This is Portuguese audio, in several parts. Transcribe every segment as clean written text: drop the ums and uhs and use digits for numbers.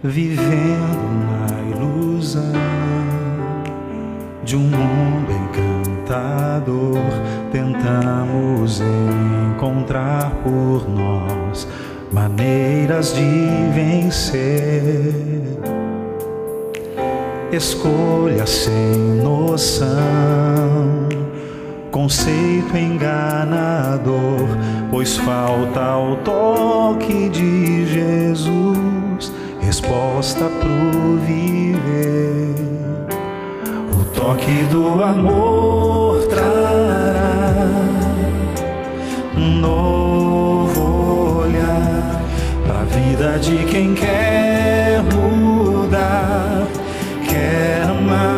vivendo na ilusão de um mundo encantador. Tentamos encontrar por nós maneiras de vencer. Escolha sem noção, conceito enganador, pois falta o toque de Jesus, resposta pro viver. O toque do amor trará um novo olhar pra vida de quem quer mudar, quer amar.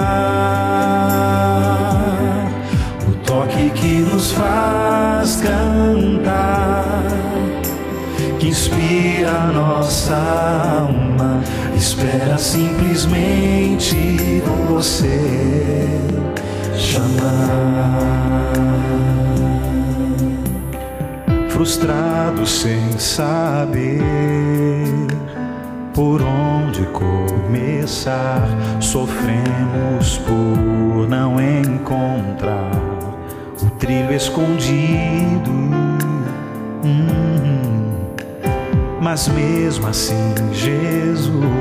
O toque que nos faz cantar, que inspira a nossa alma, espera simplesmente você chamar. Frustrados sem saber por onde começar, sofremos por não encontrar o trilho escondido. Mas mesmo assim Jesus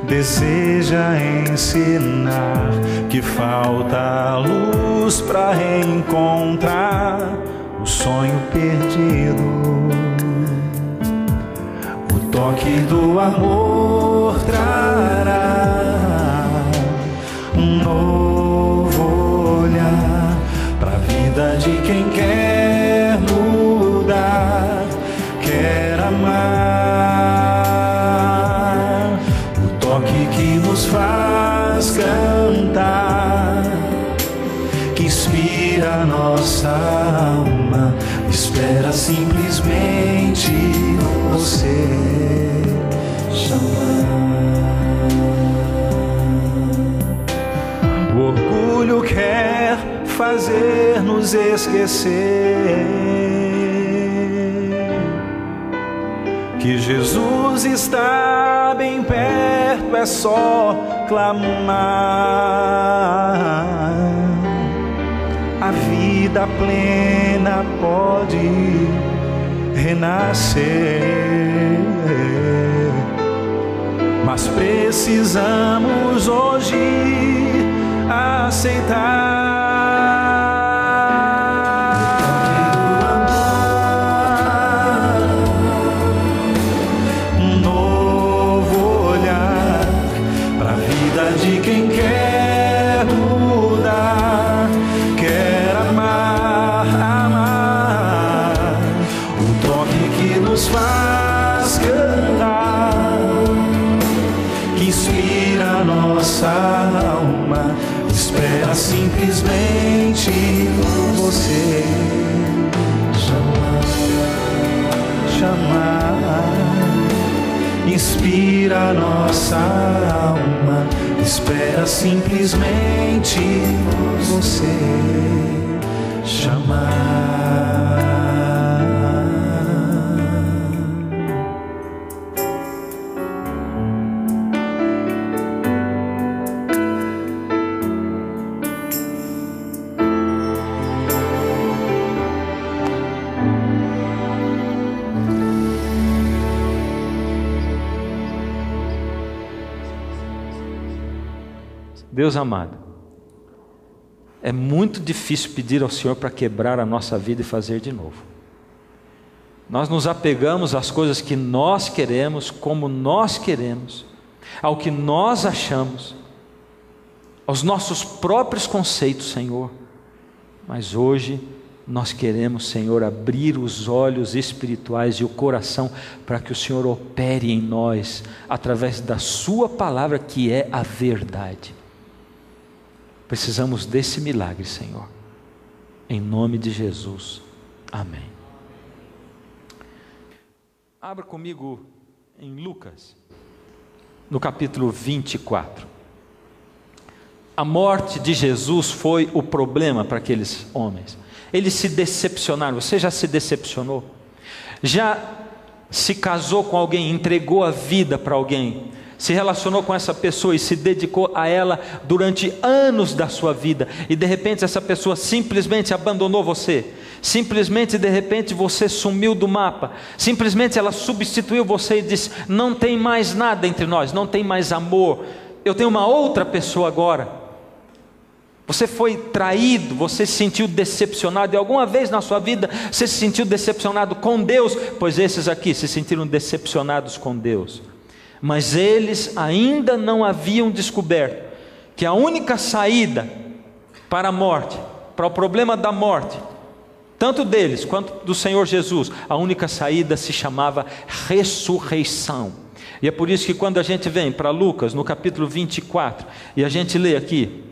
deseja ensinar que falta luz para encontrar o sonho perdido. O toque do amor trará um novo olhar para a vida de quem quer mudar, quer amar. O toque que nos faz cantar, que inspira a nossa alma, espera simplesmente você chamar. O orgulho quer fazer-nos esquecer que Jesus está bem perto, é só clamar. A vida plena pode renascer, mas precisamos hoje aceitar. De quem quer mudar, quer amar, amar. O toque que nos faz cantar, que inspira a nossa alma, espera simplesmente você chamar. Inspira a nossa alma, espera simplesmente você chamar. Deus amado, é muito difícil pedir ao Senhor para quebrar a nossa vida e fazer de novo. Nós nos apegamos às coisas que nós queremos, como nós queremos, ao que nós achamos, aos nossos próprios conceitos, Senhor. Mas hoje nós queremos, Senhor, abrir os olhos espirituais e o coração para que o Senhor opere em nós através da Sua palavra, que é a verdade. Precisamos desse milagre, Senhor. Em nome de Jesus. Amém. Abra comigo em Lucas, no capítulo 24. A morte de Jesus foi o problema para aqueles homens. Eles se decepcionaram. Você já se decepcionou? Já se casou com alguém, entregou a vida para alguém, se relacionou com essa pessoa e se dedicou a ela durante anos da sua vida, e de repente essa pessoa simplesmente abandonou você, simplesmente de repente você sumiu do mapa, simplesmente ela substituiu você e disse: não tem mais nada entre nós, não tem mais amor, eu tenho uma outra pessoa agora. Você foi traído, você se sentiu decepcionado, e alguma vez na sua vida você se sentiu decepcionado com Deus? Pois esses aqui se sentiram decepcionados com Deus, mas eles ainda não haviam descoberto que a única saída para a morte, para o problema da morte, tanto deles quanto do Senhor Jesus, a única saída se chamava ressurreição. E é por isso que quando a gente vem para Lucas no capítulo 24 e a gente lê aqui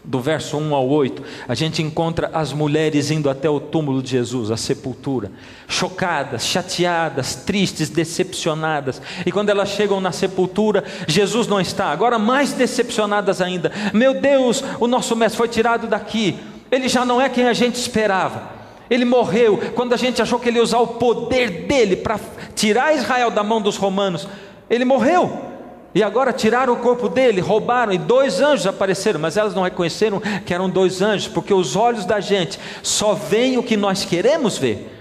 do verso 1 ao 8, a gente encontra as mulheres indo até o túmulo de Jesus, a sepultura, chocadas, chateadas, tristes, decepcionadas. E quando elas chegam na sepultura, Jesus não está, agora mais decepcionadas ainda. Meu Deus, o nosso mestre foi tirado daqui, ele já não é quem a gente esperava, ele morreu. Quando a gente achou que ele ia usar o poder dele para tirar Israel da mão dos romanos, ele morreu. E agora tiraram o corpo dele, roubaram, e 2 anjos apareceram, mas elas não reconheceram que eram 2 anjos, porque os olhos da gente só veem o que nós queremos ver.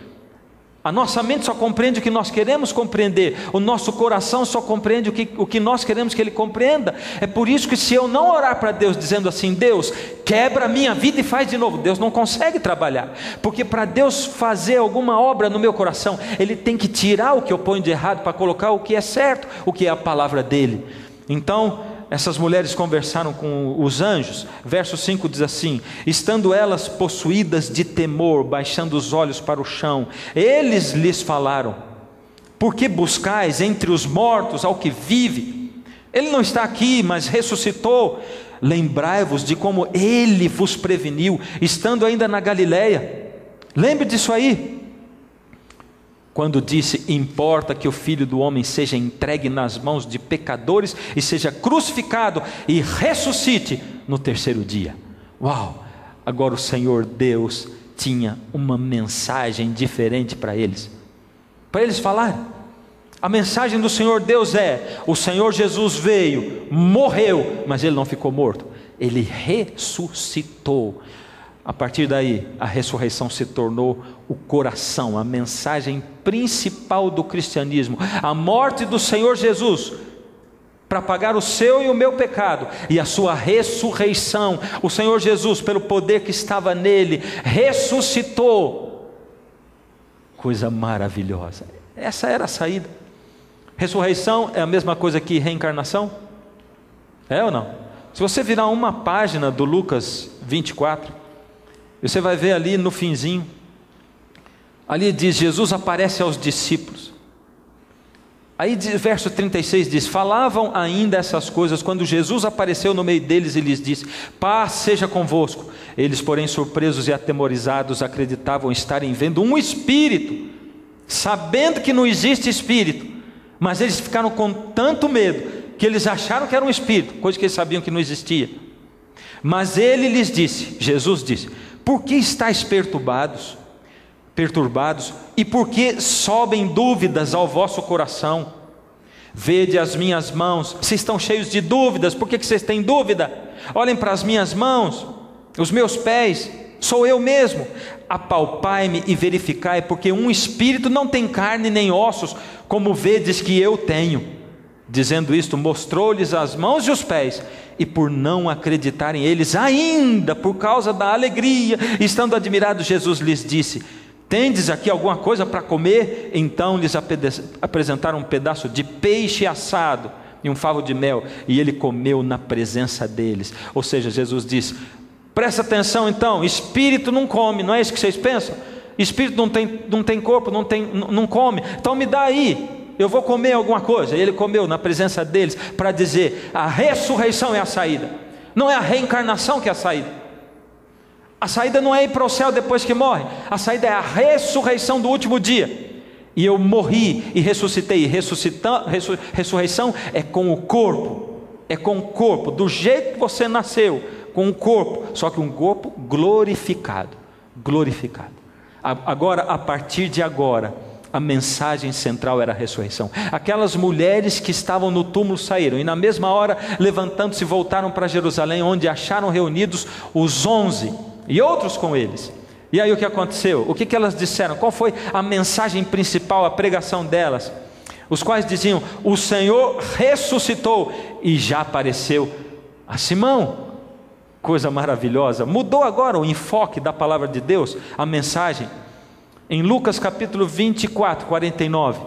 A nossa mente só compreende o que nós queremos compreender, o nosso coração só compreende o que nós queremos que ele compreenda. É por isso que se eu não orar para Deus dizendo assim: Deus, quebra a minha vida e faz de novo, Deus não consegue trabalhar, porque para Deus fazer alguma obra no meu coração, Ele tem que tirar o que eu ponho de errado para colocar o que é certo, o que é a palavra dEle. Então essas mulheres conversaram com os anjos. Verso 5 diz assim: estando elas possuídas de temor, baixando os olhos para o chão, eles lhes falaram: por que buscais entre os mortos ao que vive? Ele não está aqui, mas ressuscitou. Lembrai-vos de como ele vos preveniu, estando ainda na Galileia. Lembre disso aí, quando disse: importa que o Filho do Homem seja entregue nas mãos de pecadores e seja crucificado e ressuscite no 3º dia. Uau! Agora o Senhor Deus tinha uma mensagem diferente para eles falarem. A mensagem do Senhor Deus é: o Senhor Jesus veio, morreu, mas Ele não ficou morto, Ele ressuscitou. A partir daí, a ressurreição se tornou o coração, a mensagem principal do cristianismo. A morte do Senhor Jesus para pagar o seu e o meu pecado, e a sua ressurreição. O Senhor Jesus, pelo poder que estava nele, ressuscitou. Coisa maravilhosa. Essa era a saída. Ressurreição é a mesma coisa que reencarnação? É ou não? Se você virar uma página do Lucas 24, você vai ver ali no finzinho, ali diz: Jesus aparece aos discípulos. Aí verso 36 diz: falavam ainda essas coisas quando Jesus apareceu no meio deles e lhes disse: paz seja convosco. Eles, porém, surpresos e atemorizados, acreditavam estarem vendo um espírito, sabendo que não existe espírito, mas eles ficaram com tanto medo que eles acharam que era um espírito, coisa que eles sabiam que não existia. Mas ele lhes disse, Jesus disse: por que estáis perturbados, e por que sobem dúvidas ao vosso coração? Vede as minhas mãos. Vocês estão cheios de dúvidas. Por que vocês têm dúvida? Olhem para as minhas mãos, os meus pés, sou eu mesmo. Apalpai-me e verificai, porque um espírito não tem carne nem ossos, como vedes que eu tenho. Dizendo isto, mostrou-lhes as mãos e os pés, e por não acreditarem eles, ainda por causa da alegria, estando admirados, Jesus lhes disse: tendes aqui alguma coisa para comer? Então lhes apresentaram um pedaço de peixe assado e um favo de mel, e ele comeu na presença deles. Ou seja, Jesus diz: presta atenção então, espírito não come, não é isso que vocês pensam? Espírito não tem corpo, não come, então me dá aí, eu vou comer alguma coisa. E ele comeu na presença deles, para dizer: a ressurreição é a saída, não é a reencarnação que é a saída. A saída não é ir para o céu depois que morre, a saída é a ressurreição do último dia. E eu morri e ressuscitei, e ressurreição é com o corpo, do jeito que você nasceu, com o corpo, só que um corpo glorificado. Agora, a partir de agora, a mensagem central era a ressurreição. Aquelas mulheres que estavam no túmulo saíram, e na mesma hora, levantando-se, voltaram para Jerusalém, onde acharam reunidos os 11 e outros com eles. E aí o que aconteceu? O que elas disseram? Qual foi a mensagem principal, a pregação delas? Os quais diziam: o Senhor ressuscitou e já apareceu a Simão. Coisa maravilhosa. Mudou agora o enfoque da palavra de Deus, a mensagem. Em Lucas capítulo 24, 49,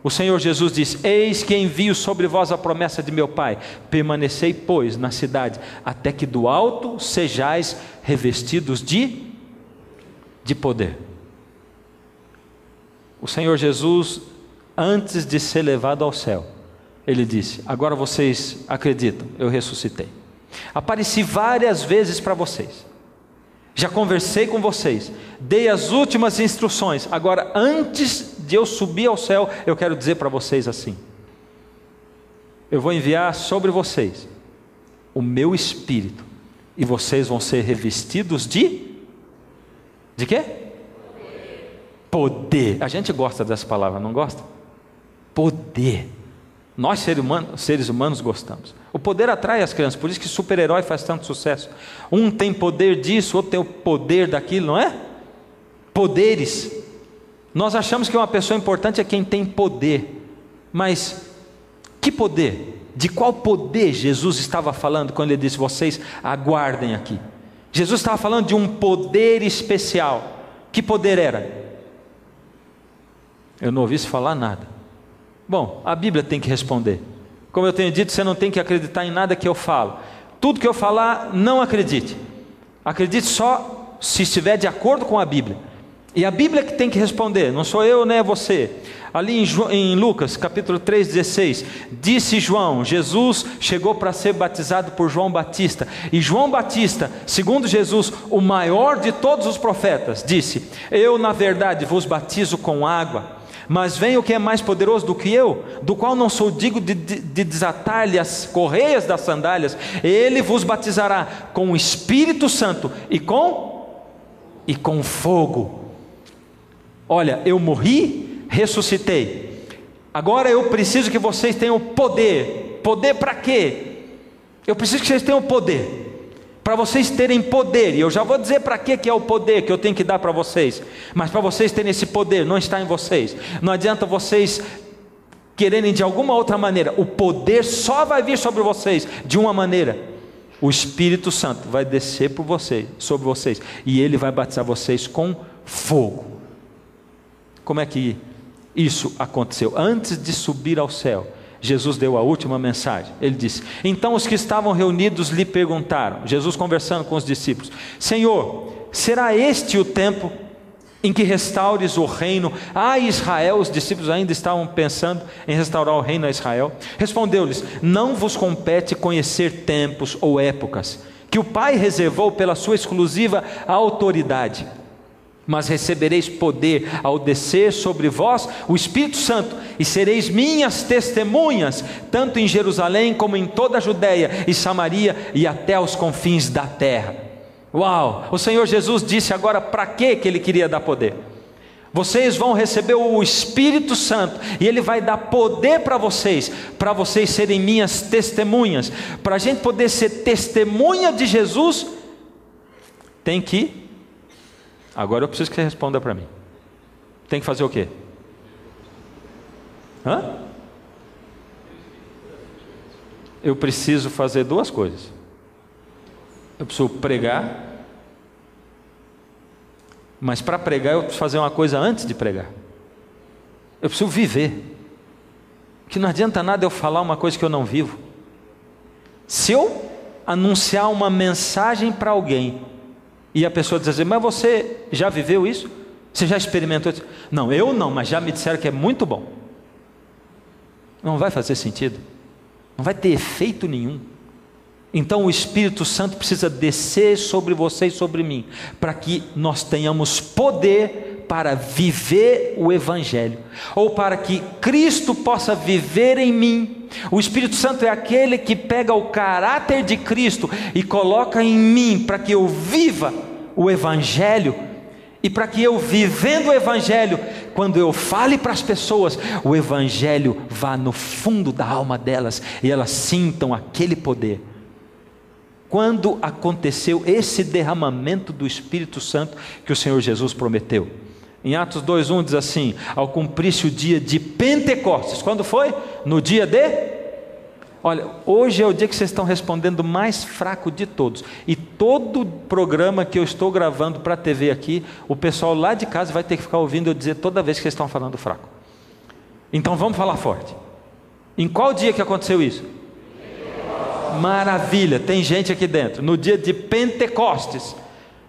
o Senhor Jesus diz: eis que envio sobre vós a promessa de meu Pai, permanecei pois na cidade, até que do alto sejais revestidos de poder. O Senhor Jesus, antes de ser levado ao céu, Ele disse: agora vocês acreditam, eu ressuscitei. Apareci várias vezes para vocês, já conversei com vocês, dei as últimas instruções. Agora, antes de eu subir ao céu, eu quero dizer para vocês assim: eu vou enviar sobre vocês o meu Espírito, e vocês vão ser revestidos de quê? Poder. A gente gosta dessa palavra, não gosta? Poder. Nós seres humanos gostamos. O poder atrai as crianças, por isso que super-herói faz tanto sucesso. Um tem poder disso, outro tem o poder daquilo, não é? Poderes. Nós achamos que uma pessoa importante é quem tem poder. Mas que poder? De qual poder Jesus estava falando quando Ele disse: vocês aguardem aqui? Jesus estava falando de um poder especial. Que poder era? Eu não ouvi falar nada. Bom, a Bíblia tem que responder. Como eu tenho dito, você não tem que acreditar em nada que eu falo. Tudo que eu falar, não acredite. Acredite só se estiver de acordo com a Bíblia. E a Bíblia que tem que responder, não sou eu nem é você. Ali em Lucas capítulo 3,16, disse João: Jesus chegou para ser batizado por João Batista. E João Batista, segundo Jesus, o maior de todos os profetas, disse: eu na verdade vos batizo com água, mas vem o que é mais poderoso do que eu, do qual não sou digno de desatar-lhe as correias das sandálias. Ele vos batizará com o Espírito Santo e com fogo. Olha, eu morri, ressuscitei. Agora eu preciso que vocês tenham poder. Poder para quê? Eu preciso que vocês tenham poder. Para vocês terem poder. E eu já vou dizer para que é o poder que eu tenho que dar para vocês. Mas para vocês terem esse poder, não está em vocês. Não adianta vocês quererem de alguma outra maneira. O poder só vai vir sobre vocês de uma maneira: o Espírito Santo vai descer sobre vocês. E Ele vai batizar vocês com fogo. Como é que isso aconteceu? Antes de subir ao céu, Jesus deu a última mensagem. Ele disse: então os que estavam reunidos lhe perguntaram, Jesus conversando com os discípulos: Senhor, será este o tempo em que restaures o reino a Israel? Os discípulos ainda estavam pensando em restaurar o reino a Israel. Respondeu-lhes: não vos compete conhecer tempos ou épocas que o Pai reservou pela sua exclusiva autoridade, mas recebereis poder ao descer sobre vós o Espírito Santo, e sereis minhas testemunhas, tanto em Jerusalém como em toda a Judéia e Samaria e até os confins da terra. Uau! O Senhor Jesus disse agora para que Ele queria dar poder. Vocês vão receber o Espírito Santo, e Ele vai dar poder para vocês serem minhas testemunhas. Para a gente poder ser testemunha de Jesus, tem que... Agora eu preciso que você responda para mim. Tem que fazer o quê? Eu preciso fazer duas coisas. Eu preciso pregar, mas para pregar eu preciso fazer uma coisa antes de pregar. Eu preciso viver. Que não adianta nada eu falar uma coisa que eu não vivo. Se eu anunciar uma mensagem para alguém e a pessoa diz assim: mas você já viveu isso? Você já experimentou isso? Não, eu não, mas já me disseram que é muito bom. Não vai fazer sentido. Não vai ter efeito nenhum. Então o Espírito Santo precisa descer sobre você e sobre mim, para que nós tenhamos poder para viver o Evangelho, ou para que Cristo possa viver em mim. O Espírito Santo é aquele que pega o caráter de Cristo e coloca em mim, para que eu viva o Evangelho. E para que eu, vivendo o Evangelho, quando eu fale para as pessoas, o Evangelho vá no fundo da alma delas e elas sintam aquele poder. Quando aconteceu esse derramamento do Espírito Santo que o Senhor Jesus prometeu? Em Atos 2:1 diz assim: ao cumprir-se o dia de Pentecostes. Quando foi? No dia de... Olha, hoje é o dia que vocês estão respondendo mais fraco de todos. E todo programa que eu estou gravando para a TV aqui, o pessoal lá de casa vai ter que ficar ouvindo eu dizer toda vez que vocês estão falando fraco. Então vamos falar forte. Em qual dia que aconteceu isso? Maravilha, tem gente aqui dentro. No dia de Pentecostes.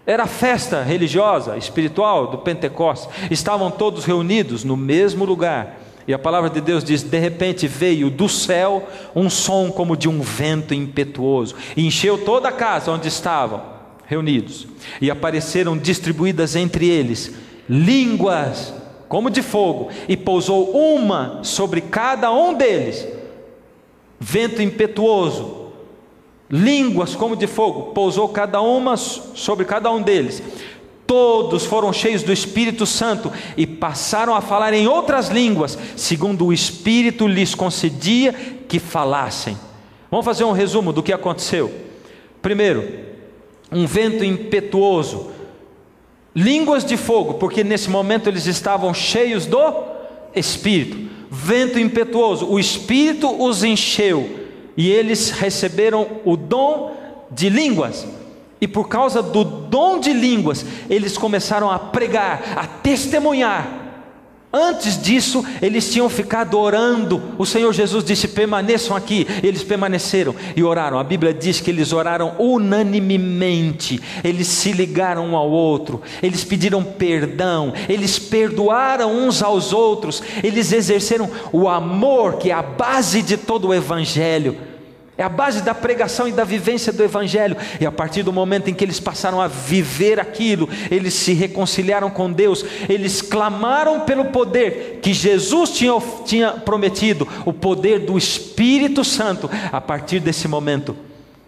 Era a festa religiosa, espiritual do Pentecostes. Estavam todos reunidos no mesmo lugar. E a palavra de Deus diz: de repente veio do céu um som como de um vento impetuoso, e encheu toda a casa onde estavam reunidos. E apareceram distribuídas entre eles línguas como de fogo, e pousou uma sobre cada um deles. Vento impetuoso, línguas como de fogo, pousou cada uma sobre cada um deles. Todos foram cheios do Espírito Santo e passaram a falar em outras línguas, segundo o Espírito lhes concedia que falassem. Vamos fazer um resumo do que aconteceu. Primeiro, um vento impetuoso, línguas de fogo, porque nesse momento eles estavam cheios do Espírito. Vento impetuoso, o Espírito os encheu e eles receberam o dom de línguas. E por causa do dom de línguas, eles começaram a pregar, a testemunhar. Antes disso, eles tinham ficado orando. O Senhor Jesus disse: permaneçam aqui. Eles permaneceram e oraram. A Bíblia diz que eles oraram unanimemente. Eles se ligaram um ao outro. Eles pediram perdão. Eles perdoaram uns aos outros. Eles exerceram o amor, que é a base de todo o Evangelho. É a base da pregação e da vivência do Evangelho. E a partir do momento em que eles passaram a viver aquilo, eles se reconciliaram com Deus. Eles clamaram pelo poder que Jesus tinha prometido, o poder do Espírito Santo. A partir desse momento,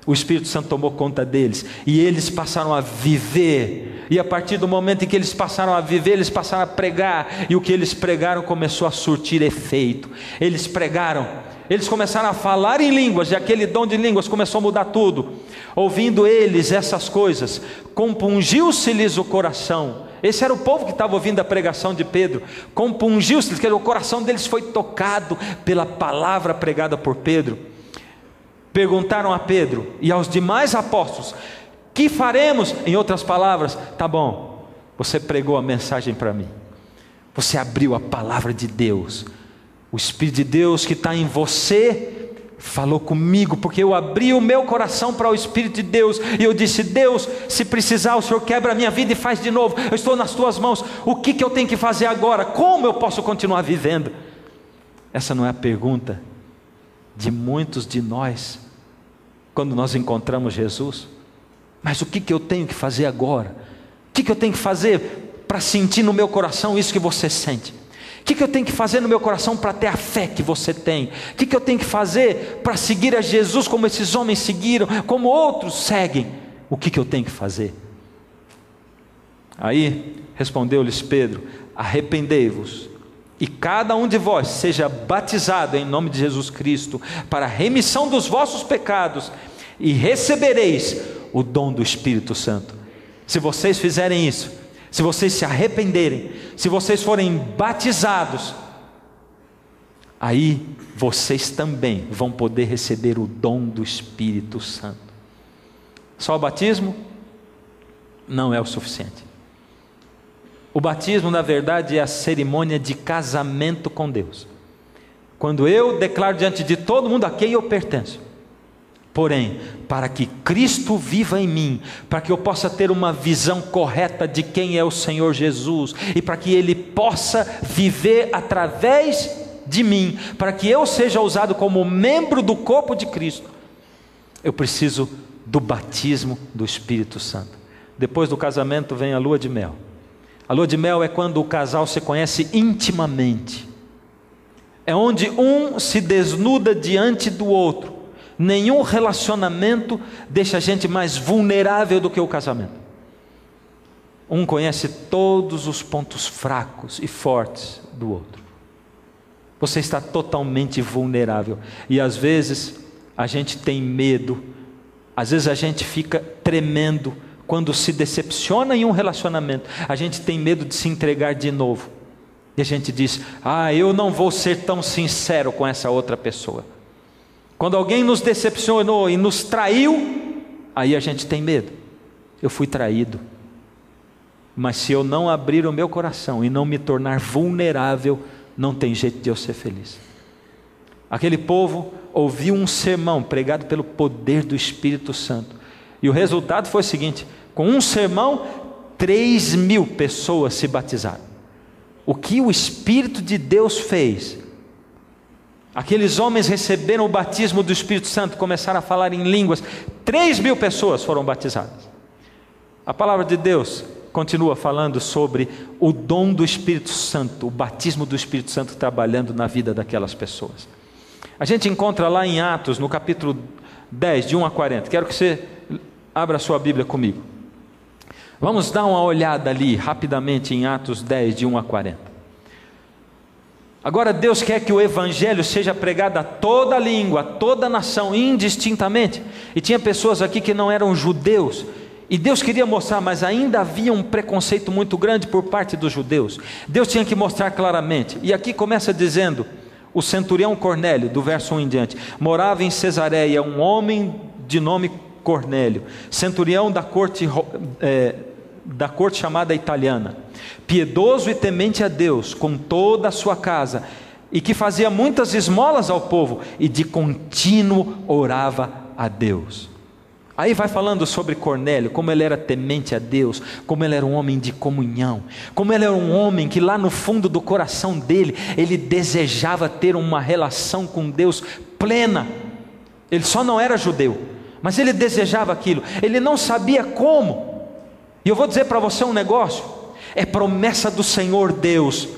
o Espírito Santo tomou conta deles e eles passaram a viver. E a partir do momento em que eles passaram a viver, eles passaram a pregar. E o que eles pregaram começou a surtir efeito. Eles pregaram, eles começaram a falar em línguas, e aquele dom de línguas começou a mudar tudo. Ouvindo eles essas coisas, compungiu-se-lhes o coração. Esse era o povo que estava ouvindo a pregação de Pedro. Compungiu-se-lhes, que o coração deles foi tocado pela palavra pregada por Pedro. Perguntaram a Pedro e aos demais apóstolos: que faremos? Em outras palavras: tá bom, você pregou a mensagem para mim, você abriu a palavra de Deus, o Espírito de Deus que está em você falou comigo, porque eu abri o meu coração para o Espírito de Deus, e eu disse: Deus, se precisar o Senhor quebra a minha vida e faz de novo, eu estou nas tuas mãos. O que eu tenho que fazer agora? Como eu posso continuar vivendo? Essa não é a pergunta de muitos de nós quando nós encontramos Jesus. Mas o que eu tenho que fazer agora? O que eu tenho que fazer para sentir no meu coração isso que você sente? O que eu tenho que fazer no meu coração para ter a fé que você tem? O que eu tenho que fazer para seguir a Jesus como esses homens seguiram, como outros seguem? O que eu tenho que fazer? Aí respondeu-lhes Pedro: arrependei-vos, e cada um de vós seja batizado em nome de Jesus Cristo para a remissão dos vossos pecados, e recebereis o dom do Espírito Santo. Se vocês fizerem isso, se vocês se arrependerem, se vocês forem batizados, aí vocês também vão poder receber o dom do Espírito Santo. Só o batismo não é o suficiente. O batismo, na verdade, é a cerimônia de casamento com Deus. Quando eu declaro diante de todo mundo a quem eu pertenço. Porém, para que Cristo viva em mim, para que eu possa ter uma visão correta de quem é o Senhor Jesus, e para que Ele possa viver através de mim, para que eu seja usado como membro do corpo de Cristo, eu preciso do batismo do Espírito Santo. Depois do casamento vem a lua de mel. A lua de mel é quando o casal se conhece intimamente. É onde um se desnuda diante do outro. Nenhum relacionamento deixa a gente mais vulnerável do que o casamento. Um conhece todos os pontos fracos e fortes do outro. Você está totalmente vulnerável. E às vezes a gente tem medo, às vezes a gente fica tremendo quando se decepciona em um relacionamento. A gente tem medo de se entregar de novo. E a gente diz: eu não vou ser tão sincero com essa outra pessoa. Quando alguém nos decepcionou e nos traiu, aí a gente tem medo. Eu fui traído. Mas se eu não abrir o meu coração e não me tornar vulnerável, não tem jeito de eu ser feliz. Aquele povo ouviu um sermão pregado pelo poder do Espírito Santo. E o resultado foi o seguinte: com um sermão, 3.000 pessoas se batizaram. O que o Espírito de Deus fez? Aqueles homens receberam o batismo do Espírito Santo, começaram a falar em línguas. 3.000 pessoas foram batizadas. A palavra de Deus continua falando sobre o dom do Espírito Santo, o batismo do Espírito Santo trabalhando na vida daquelas pessoas. A gente encontra lá em Atos, no capítulo 10, de 1 a 40. Quero que você abra a sua Bíblia comigo. Vamos dar uma olhada ali rapidamente em Atos 10, de 1 a 40. Agora Deus quer que o Evangelho seja pregado a toda língua, a toda nação, indistintamente. E tinha pessoas aqui que não eram judeus, e Deus queria mostrar, mas ainda havia um preconceito muito grande por parte dos judeus. Deus tinha que mostrar claramente. E aqui começa dizendo: o centurião Cornélio, do verso 1 em diante, morava em Cesareia um homem de nome Cornélio, centurião da corte chamada italiana, piedoso e temente a Deus com toda a sua casa, e que fazia muitas esmolas ao povo, e de contínuo orava a Deus. Aí vai falando sobre Cornélio, como ele era temente a Deus, como ele era um homem de comunhão, como ele era um homem que lá no fundo do coração dele, ele desejava ter uma relação com Deus plena. Ele só não era judeu, mas ele desejava aquilo, ele não sabia como. E eu vou dizer para você um negócio: é promessa do Senhor Deus,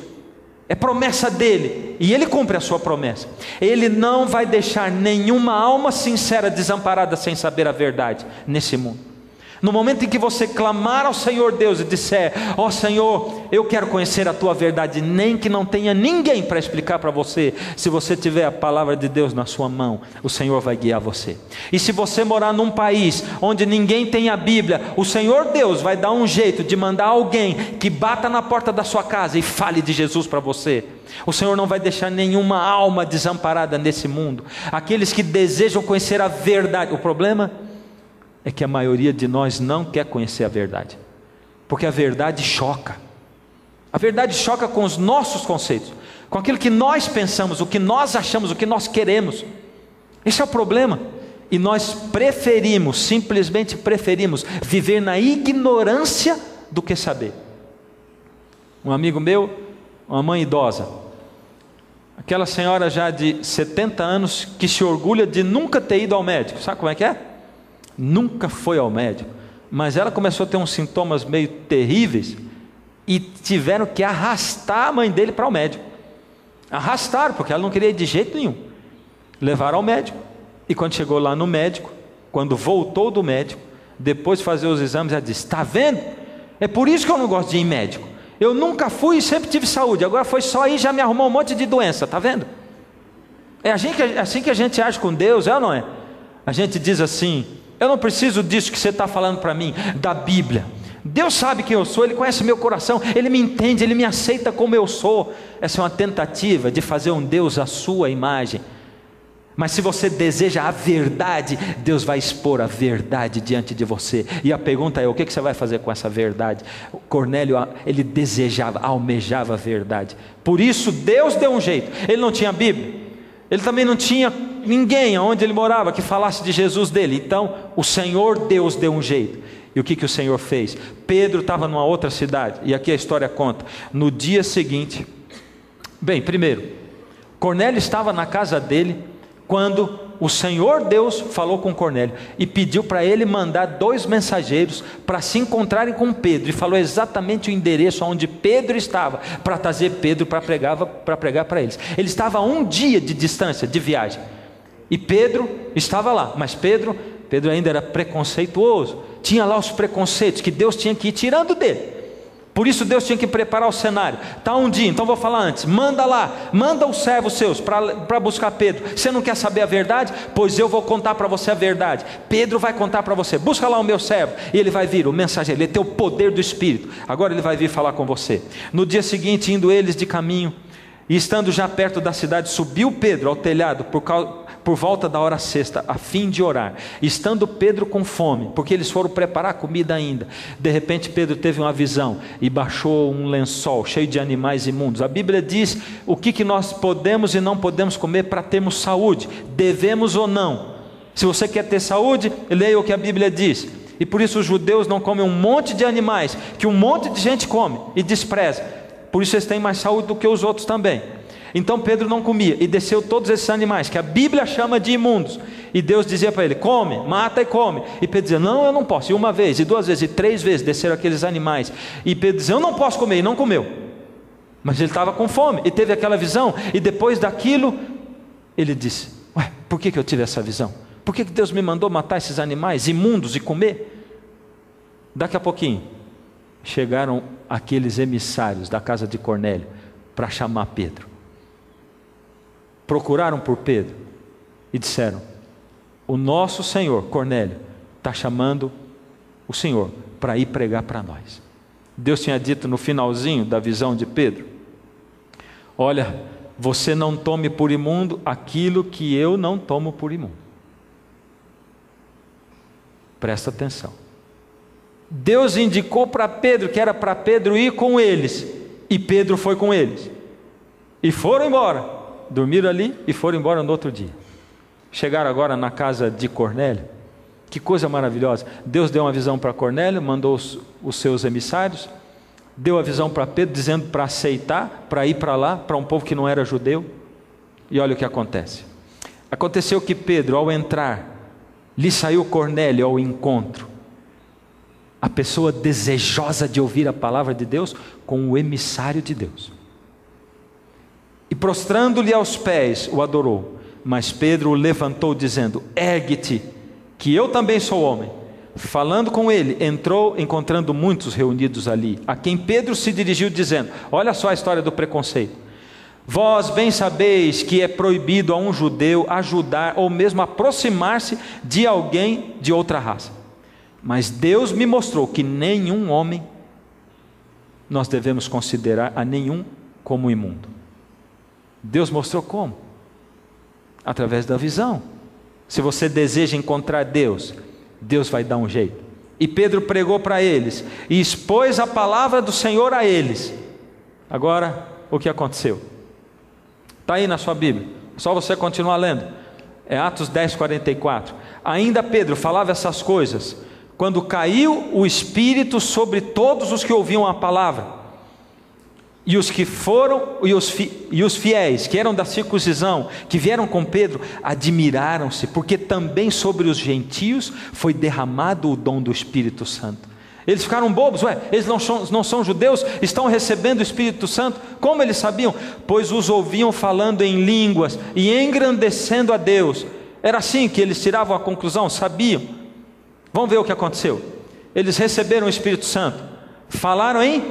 é promessa dele, e ele cumpre a sua promessa. Ele não vai deixar nenhuma alma sincera desamparada sem saber a verdade nesse mundo. No momento em que você clamar ao Senhor Deus e disser: ó Senhor, eu quero conhecer a tua verdade, nem que não tenha ninguém para explicar para você, se você tiver a palavra de Deus na sua mão, o Senhor vai guiar você. E se você morar num país onde ninguém tem a Bíblia, o Senhor Deus vai dar um jeito de mandar alguém que bata na porta da sua casa e fale de Jesus para você. O Senhor não vai deixar nenhuma alma desamparada nesse mundo. Aqueles que desejam conhecer a verdade, o problema é que a maioria de nós não quer conhecer a verdade, porque a verdade choca. A verdade choca com os nossos conceitos, com aquilo que nós pensamos, o que nós achamos, o que nós queremos. Esse é o problema. E nós preferimos, simplesmente preferimos viver na ignorância do que saber. Um amigo meu, uma mãe idosa, aquela senhora já de 70 anos, que se orgulha de nunca ter ido ao médico. Sabe como é que é? Nunca foi ao médico, mas ela começou a ter uns sintomas meio terríveis, e tiveram que arrastar a mãe dele para o médico. Arrastaram, porque ela não queria ir de jeito nenhum. Levaram ao médico, e quando chegou lá no médico, quando voltou do médico, depois de fazer os exames, ela disse: está vendo? É por isso que eu não gosto de ir em médico. Eu nunca fui e sempre tive saúde, agora foi só aí, já me arrumou um monte de doença, está vendo? É assim que a gente age com Deus, é ou não é? A gente diz assim: eu não preciso disso que você está falando para mim, da Bíblia. Deus sabe quem eu sou, Ele conhece meu coração, Ele me entende, Ele me aceita como eu sou. Essa é uma tentativa de fazer um Deus à sua imagem. Mas se você deseja a verdade, Deus vai expor a verdade diante de você. E a pergunta é: o que você vai fazer com essa verdade? Cornélio, ele desejava, almejava a verdade. Por isso Deus deu um jeito. Ele não tinha Bíblia, ele também não tinha ninguém onde ele morava que falasse de Jesus dele. Então o Senhor Deus deu um jeito. E o que o Senhor fez? Pedro estava numa outra cidade, e aqui a história conta. No dia seguinte, primeiro, Cornélio estava na casa dele quando o Senhor Deus falou com Cornélio e pediu para ele mandar 2 mensageiros para se encontrarem com Pedro, e falou exatamente o endereço onde Pedro estava, para trazer Pedro para pregar para eles. Ele estava a 1 dia de distância de viagem, e Pedro estava lá, mas Pedro ainda era preconceituoso, tinha lá os preconceitos que Deus tinha que ir tirando dele. Por isso Deus tinha que preparar o cenário. Está um dia, então vou falar antes. Manda lá, manda os servos seus para buscar Pedro. Você não quer saber a verdade? Pois eu vou contar para você a verdade. Pedro vai contar para você. Busca lá o meu servo. E ele vai vir, o mensageiro, ele tem o poder do Espírito. Agora ele vai vir falar com você. No dia seguinte, indo eles de caminho, e estando já perto da cidade, subiu Pedro ao telhado por volta da hora sexta, a fim de orar. Estando Pedro com fome, porque eles foram preparar comida ainda. De repente Pedro teve uma visão e baixou um lençol cheio de animais imundos. A Bíblia diz o que nós podemos e não podemos comer para termos saúde, devemos ou não. Se você quer ter saúde, leia o que a Bíblia diz. E por isso os judeus não comem um monte de animais que um monte de gente come e despreza. Por isso eles têm mais saúde do que os outros também. Então Pedro não comia e desceu todos esses animais que a Bíblia chama de imundos, e Deus dizia para ele: come, mata e come. E Pedro dizia: não, eu não posso. E uma vez, e duas vezes, e três vezes desceram aqueles animais, e Pedro dizia: eu não posso comer, e não comeu. Mas ele estava com fome e teve aquela visão, e depois daquilo ele disse: ué, por que eu tive essa visão? Por que Deus me mandou matar esses animais imundos e comer? Daqui a pouquinho chegaram aqueles emissários da casa de Cornélio para chamar Pedro. Procuraram por Pedro e disseram: o nosso senhor Cornélio está chamando o senhor para ir pregar para nós. Deus tinha dito no finalzinho da visão de Pedro: olha, você não tome por imundo aquilo que eu não tomo por imundo. Presta atenção. Deus indicou para Pedro que era para Pedro ir com eles, e Pedro foi com eles, e foram embora. Dormiram ali e foram embora no outro dia. Chegaram agora na casa de Cornélio. Que coisa maravilhosa. Deus deu uma visão para Cornélio, mandou os seus emissários, deu a visão para Pedro, dizendo para aceitar, para ir para lá, para um povo que não era judeu. E olha o que acontece. Aconteceu que Pedro, ao entrar, lhe saiu Cornélio ao encontro, a pessoa desejosa de ouvir a palavra de Deus, com o emissário de Deus. E prostrando-lhe aos pés, o adorou. Mas Pedro o levantou, dizendo: ergue-te, que eu também sou homem. Falando com ele, entrou, encontrando muitos reunidos ali, a quem Pedro se dirigiu, dizendo: olha só a história do preconceito. Vós bem sabeis que é proibido a um judeu ajudar ou mesmo aproximar-se de alguém de outra raça. Mas Deus me mostrou que nenhum homem nós devemos considerar a nenhum como imundo. Deus mostrou como? Através da visão. Se você deseja encontrar Deus, Deus vai dar um jeito. E Pedro pregou para eles e expôs a palavra do Senhor a eles. Agora, o que aconteceu? Está aí na sua Bíblia, só você continuar lendo. É Atos 10:44. Ainda Pedro falava essas coisas quando caiu o Espírito sobre todos os que ouviam a palavra. E os que foram, e os fiéis, que eram da circuncisão, que vieram com Pedro, admiraram-se, porque também sobre os gentios foi derramado o dom do Espírito Santo. Eles ficaram bobos, eles não são judeus, estão recebendo o Espírito Santo? Como eles sabiam? Pois os ouviam falando em línguas e engrandecendo a Deus. Era assim que eles tiravam a conclusão, sabiam. Vamos ver o que aconteceu. Eles receberam o Espírito Santo, falaram em...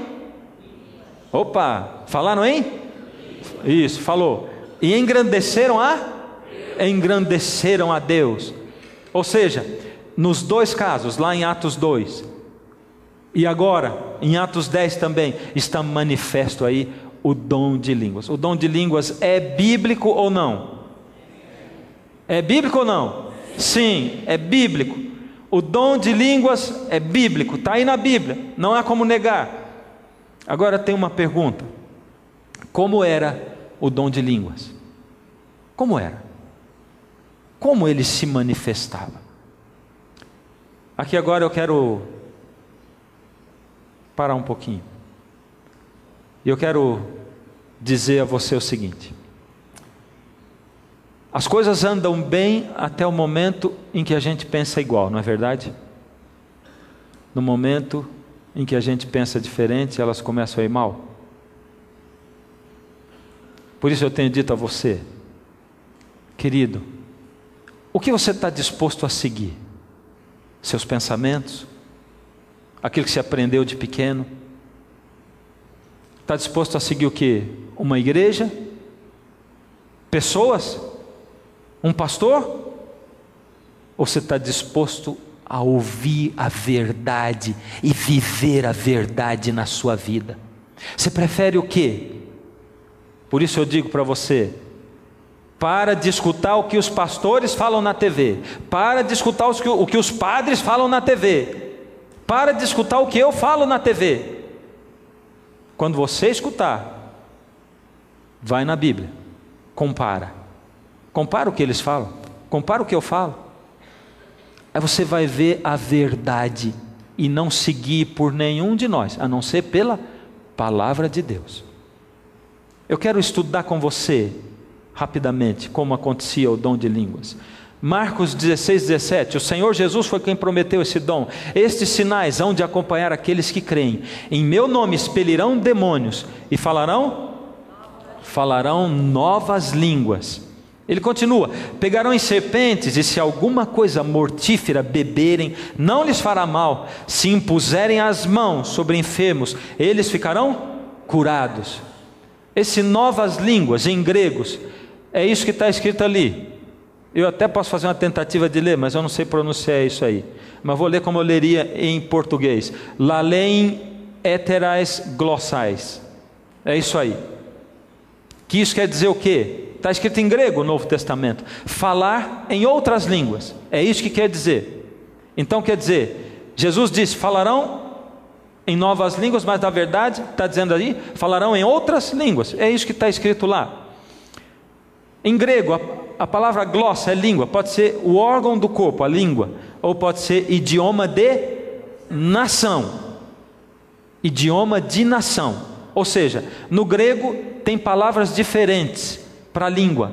falaram em? Isso, falou. E engrandeceram a Deus. Ou seja, nos dois casos, lá em Atos 2, e agora, em Atos 10 também, está manifesto aí o dom de línguas. O dom de línguas é bíblico ou não? É bíblico ou não? Sim, é bíblico. O dom de línguas é bíblico, está aí na Bíblia, não há como negar. Agora tem uma pergunta: como era o dom de línguas? Como era? Como ele se manifestava? Aqui agora eu quero parar um pouquinho. E eu quero dizer a você o seguinte: as coisas andam bem até o momento em que a gente pensa igual, não é verdade? No momento em que a gente pensa diferente, elas começam a ir mal. Por isso eu tenho dito a você, querido, o que você está disposto a seguir? Seus pensamentos? Aquilo que você aprendeu de pequeno? Está disposto a seguir o quê? Uma igreja? Pessoas? Um pastor? Ou você está disposto a ouvir a verdade e viver a verdade na sua vida? Você prefere o quê? Por isso eu digo para você: para de escutar o que os pastores falam na TV, para de escutar o que os padres falam na TV, para de escutar o que eu falo na TV. Quando você escutar, vai na Bíblia, compara o que eles falam, compara o que eu falo. Aí você vai ver a verdade e não seguir por nenhum de nós, a não ser pela palavra de Deus. Eu quero estudar com você rapidamente como acontecia o dom de línguas. Marcos 16:17, o Senhor Jesus foi quem prometeu esse dom. Estes sinais hão de acompanhar aqueles que creem. Em meu nome expelirão demônios e falarão novas línguas. Ele continua: pegarão em serpentes, e se alguma coisa mortífera beberem, não lhes fará mal. Se impuserem as mãos sobre enfermos, eles ficarão curados. Esse novas línguas em gregos, é isso que está escrito ali. Eu até posso fazer uma tentativa de ler, mas eu não sei pronunciar isso aí. Mas vou ler como eu leria em português. Lalein heterais glossais. É isso aí. Que isso quer dizer o quê? Está escrito em grego o Novo Testamento. Falar em outras línguas. É isso que quer dizer. Então quer dizer, Jesus disse: falarão em novas línguas, mas na verdade, está dizendo aí, falarão em outras línguas. É isso que está escrito lá. Em grego, a palavra glossa é língua, pode ser o órgão do corpo, a língua, ou pode ser idioma de nação. Idioma de nação. Ou seja, no grego tem palavras diferentes para língua.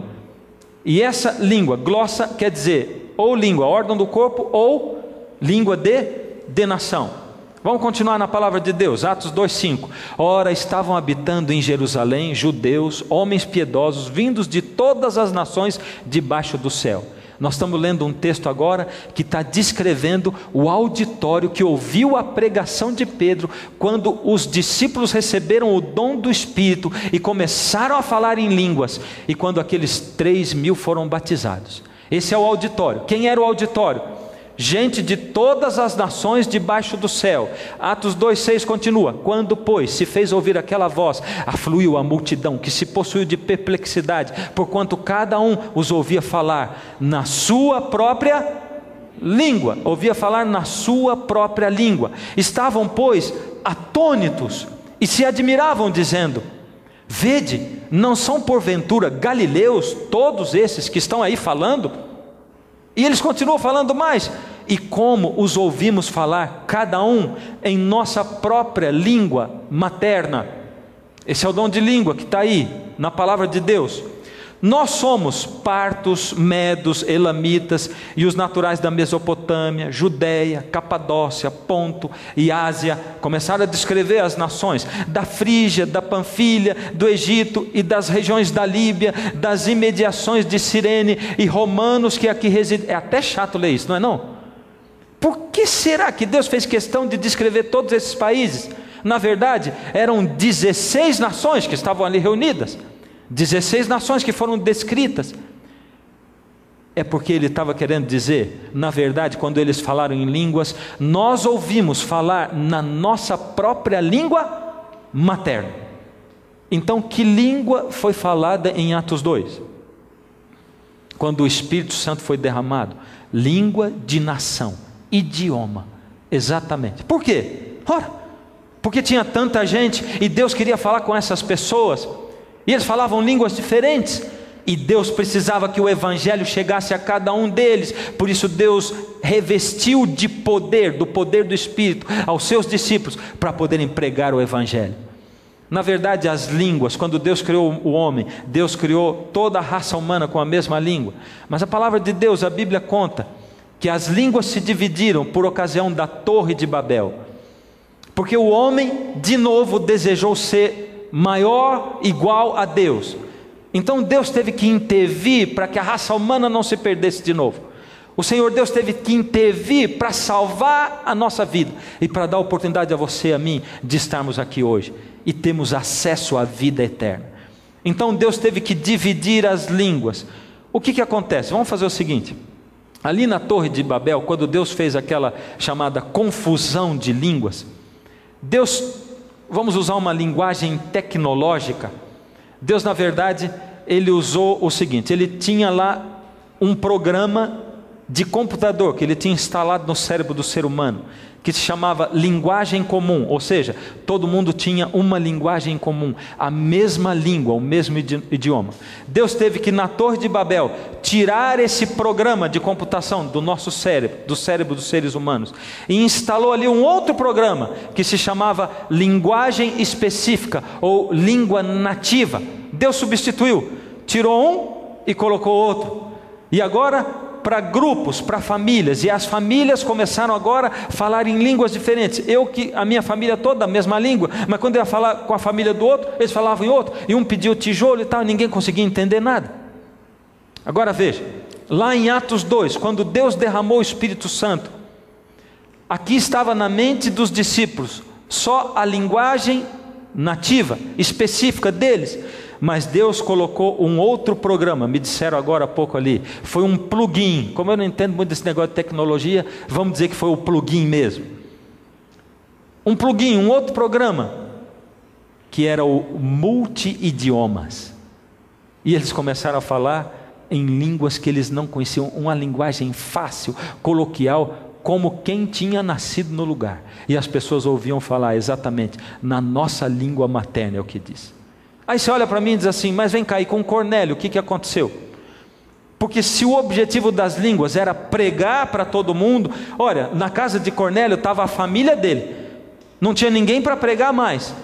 E essa língua, glossa, quer dizer ou língua, órgão do corpo, ou língua de nação. Vamos continuar na palavra de Deus, Atos 2:5. Ora, estavam habitando em Jerusalém judeus, homens piedosos, vindos de todas as nações debaixo do céu. Nós estamos lendo um texto agora que está descrevendo o auditório que ouviu a pregação de Pedro, quando os discípulos receberam o dom do Espírito e começaram a falar em línguas, e quando aqueles 3.000 foram batizados. Esse é o auditório. Quem era o auditório? Gente de todas as nações debaixo do céu. Atos 2:6 continua: quando, pois, se fez ouvir aquela voz, afluiu a multidão, que se possuiu de perplexidade, porquanto cada um os ouvia falar na sua própria língua. Ouvia falar na sua própria língua. Estavam, pois, atônitos e se admiravam, dizendo: vede, não são porventura galileus todos esses que estão aí falando? E eles continuam falando mais: e como os ouvimos falar, cada um em nossa própria língua materna. Esse é o dom de língua que está aí na palavra de Deus. Nós somos partos, medos, elamitas e os naturais da Mesopotâmia, Judéia, Capadócia, Ponto e Ásia. Começaram a descrever as nações da Frígia, da Panfilha, do Egito e das regiões da Líbia, das imediações de Cirene, e romanos que aqui residem. É até chato ler isso, não é não? Por que será que Deus fez questão de descrever todos esses países? Na verdade, eram 16 nações que estavam ali reunidas. 16 nações que foram descritas. É porque ele estava querendo dizer, na verdade, quando eles falaram em línguas, nós ouvimos falar na nossa própria língua materna. Então, que língua foi falada em Atos 2? Quando o Espírito Santo foi derramado? Língua de nação, idioma, exatamente. Por quê? Ora, porque tinha tanta gente e Deus queria falar com essas pessoas. E eles falavam línguas diferentes, e Deus precisava que o Evangelho chegasse a cada um deles. Por isso Deus revestiu de poder, do poder do Espírito, aos seus discípulos, para poderem pregar o Evangelho. Na verdade, as línguas, quando Deus criou o homem, Deus criou toda a raça humana com a mesma língua. Mas a palavra de Deus, a Bíblia conta, que as línguas se dividiram por ocasião da Torre de Babel, porque o homem de novo desejou ser maior, igual a Deus. Então Deus teve que intervir para que a raça humana não se perdesse de novo. O Senhor Deus teve que intervir para salvar a nossa vida e para dar oportunidade a você e a mim de estarmos aqui hoje e termos acesso à vida eterna. Então Deus teve que dividir as línguas. O que acontece? Vamos fazer o seguinte: ali na Torre de Babel, quando Deus fez aquela chamada confusão de línguas, Deus, vamos usar uma linguagem tecnológica, Deus na verdade, Ele usou o seguinte: Ele tinha lá um programa de computador que Ele tinha instalado no cérebro do ser humano, que se chamava linguagem comum, ou seja, todo mundo tinha uma linguagem comum, a mesma língua, o mesmo idioma. Deus teve que na Torre de Babel tirar esse programa de computação do nosso cérebro, do cérebro dos seres humanos, e instalou ali um outro programa que se chamava linguagem específica ou língua nativa. Deus substituiu, tirou um e colocou outro. E agora para grupos, para famílias, e as famílias começaram agora a falar em línguas diferentes. A minha família toda a mesma língua, mas quando eu ia falar com a família do outro, eles falavam em outro, e um pediu tijolo e tal, e ninguém conseguia entender nada. Agora veja, lá em Atos 2, quando Deus derramou o Espírito Santo, aqui estava na mente dos discípulos só a linguagem nativa, específica deles, mas Deus colocou um outro programa, me disseram agora há pouco ali, foi um plugin. Como eu não entendo muito desse negócio de tecnologia, vamos dizer que foi o plugin mesmo. Um plugin, um outro programa, que era o multi-idiomas. E eles começaram a falar em línguas que eles não conheciam, uma linguagem fácil, coloquial, como quem tinha nascido no lugar. E as pessoas ouviam falar exatamente na nossa língua materna, é o que diz. Aí você olha para mim e diz assim: mas vem cá, e com Cornélio, o que aconteceu? Porque se o objetivo das línguas era pregar para todo mundo, olha, na casa de Cornélio estava a família dele, não tinha ninguém para pregar mais,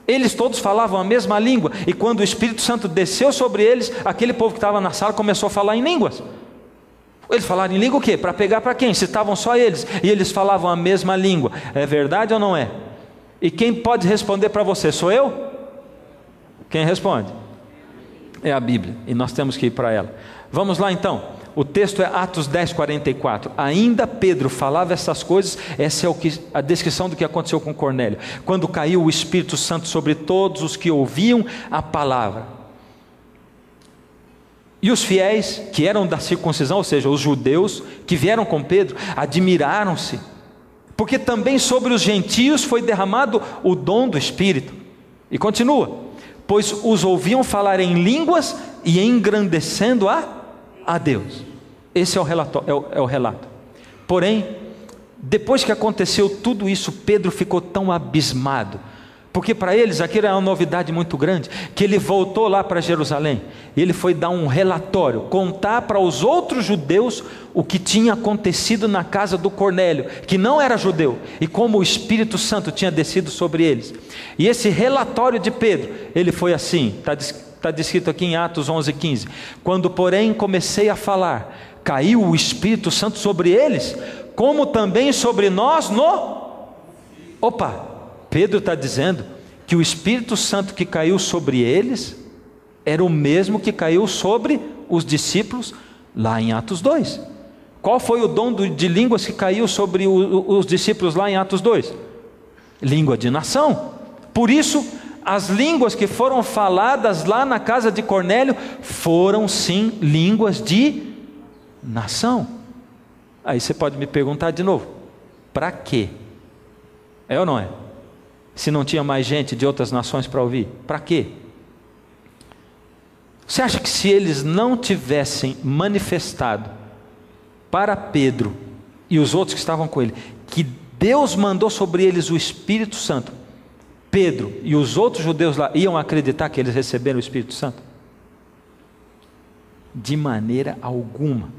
eles todos falavam a mesma língua, e quando o Espírito Santo desceu sobre eles, aquele povo que estava na sala começou a falar em línguas. Eles falaram em língua o quê? Para pegar para quem? Se estavam só eles, e eles falavam a mesma língua. É verdade ou não é? E quem pode responder para você? Sou eu? Quem responde? É a Bíblia, e nós temos que ir para ela. Vamos lá então, o texto é Atos 10, 44. Ainda Pedro falava essas coisas. Essa é a descrição do que aconteceu com Cornélio, quando caiu o Espírito Santo sobre todos os que ouviam a palavra. E os fiéis, que eram da circuncisão, ou seja, os judeus que vieram com Pedro, admiraram-se, porque também sobre os gentios foi derramado o dom do Espírito. E continua: pois os ouviam falar em línguas e engrandecendo a Deus. Esse é o relato. Porém, depois que aconteceu tudo isso, Pedro ficou tão abismado, porque para eles aquilo era uma novidade muito grande, que ele voltou lá para Jerusalém, e ele foi dar um relatório, contar para os outros judeus o que tinha acontecido na casa do Cornélio, que não era judeu, e como o Espírito Santo tinha descido sobre eles. E esse relatório de Pedro, ele foi assim, está descrito aqui em Atos 11:15. Quando porém comecei a falar, caiu o Espírito Santo sobre eles, como também sobre nós Pedro está dizendo que o Espírito Santo que caiu sobre eles era o mesmo que caiu sobre os discípulos lá em Atos 2. Qual foi o dom de línguas que caiu sobre os discípulos lá em Atos 2? Língua de nação. Por isso, as línguas que foram faladas lá na casa de Cornélio foram sim línguas de nação. Aí você pode me perguntar de novo: para quê? É ou não é? Se não tinha mais gente de outras nações para ouvir, para quê? Você acha que se eles não tivessem manifestado para Pedro e os outros que estavam com ele, que Deus mandou sobre eles o Espírito Santo, Pedro e os outros judeus lá iam acreditar que eles receberam o Espírito Santo? De maneira alguma.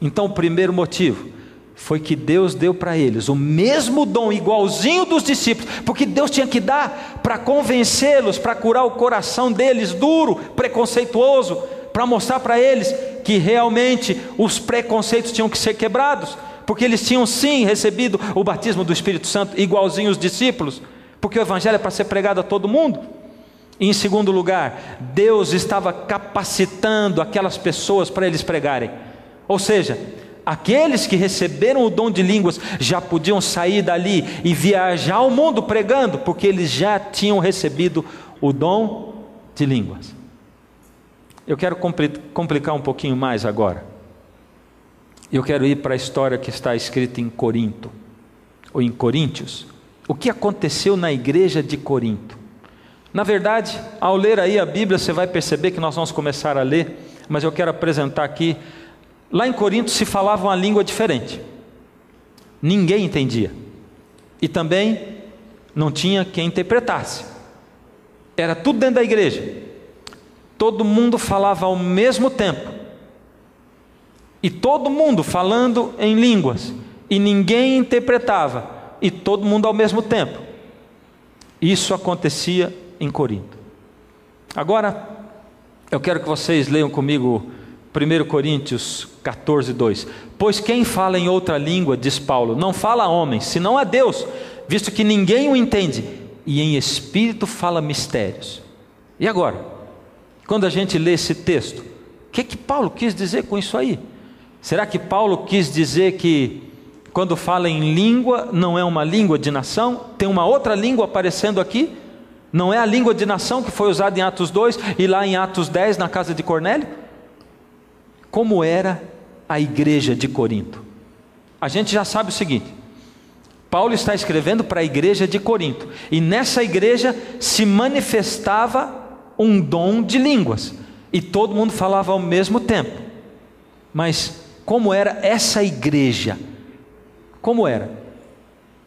Então o primeiro motivo foi que Deus deu para eles o mesmo dom, igualzinho dos discípulos, porque Deus tinha que dar para convencê-los, para curar o coração deles duro, preconceituoso, para mostrar para eles que realmente os preconceitos tinham que ser quebrados, porque eles tinham sim recebido o batismo do Espírito Santo, igualzinho os discípulos, porque o Evangelho é para ser pregado a todo mundo. E em segundo lugar, Deus estava capacitando aquelas pessoas para eles pregarem, ou seja, Aqueles que receberam o dom de línguas já podiam sair dali e viajar ao mundo pregando, porque eles já tinham recebido o dom de línguas. Eu quero complicar um pouquinho mais agora. Eu quero ir para a história que está escrita em Corinto, ou em Coríntios. O que aconteceu na igreja de Corinto? Na verdade, ao ler aí a Bíblia, você vai perceber que nós vamos começar a ler, mas eu quero apresentar aqui. Lá em Corinto se falava uma língua diferente. Ninguém entendia. E também não tinha quem interpretasse. Era tudo dentro da igreja. Todo mundo falava ao mesmo tempo. E todo mundo falando em línguas. E ninguém interpretava. E todo mundo ao mesmo tempo. Isso acontecia em Corinto. Agora, eu quero que vocês leiam comigo 1 Coríntios 14, 2. Pois quem fala em outra língua, diz Paulo, não fala a homens, senão a Deus, visto que ninguém o entende, e em espírito fala mistérios. E agora, quando a gente lê esse texto, o que Paulo quis dizer com isso aí? Será que Paulo quis dizer que quando fala em língua, não é uma língua de nação? Tem uma outra língua aparecendo aqui? Não é a língua de nação que foi usada em Atos 2 e lá em Atos 10 na casa de Cornélio? Como era a igreja de Corinto? A gente já sabe o seguinte: Paulo está escrevendo para a igreja de Corinto, e nessa igreja se manifestava um dom de línguas, e todo mundo falava ao mesmo tempo. Mas como era essa igreja? Como era?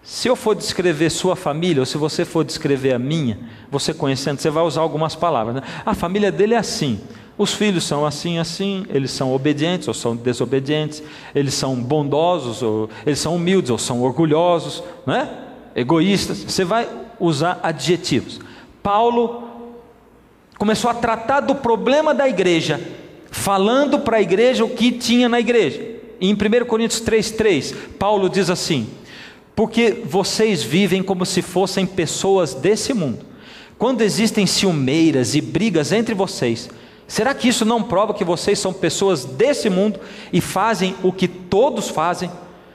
Se eu for descrever sua família, ou se você for descrever a minha, você conhecendo, você vai usar algumas palavras, né? A família dele é assim. Os filhos são assim, assim, eles são obedientes ou são desobedientes, eles são bondosos ou eles são humildes ou são orgulhosos, não é? Egoístas. Você vai usar adjetivos. Paulo começou a tratar do problema da igreja, falando para a igreja o que tinha na igreja. E em 1 Coríntios 3,3, Paulo diz assim: porque vocês vivem como se fossem pessoas desse mundo. Quando existem ciumeiras e brigas entre vocês, será que isso não prova que vocês são pessoas desse mundo e fazem o que todos fazem?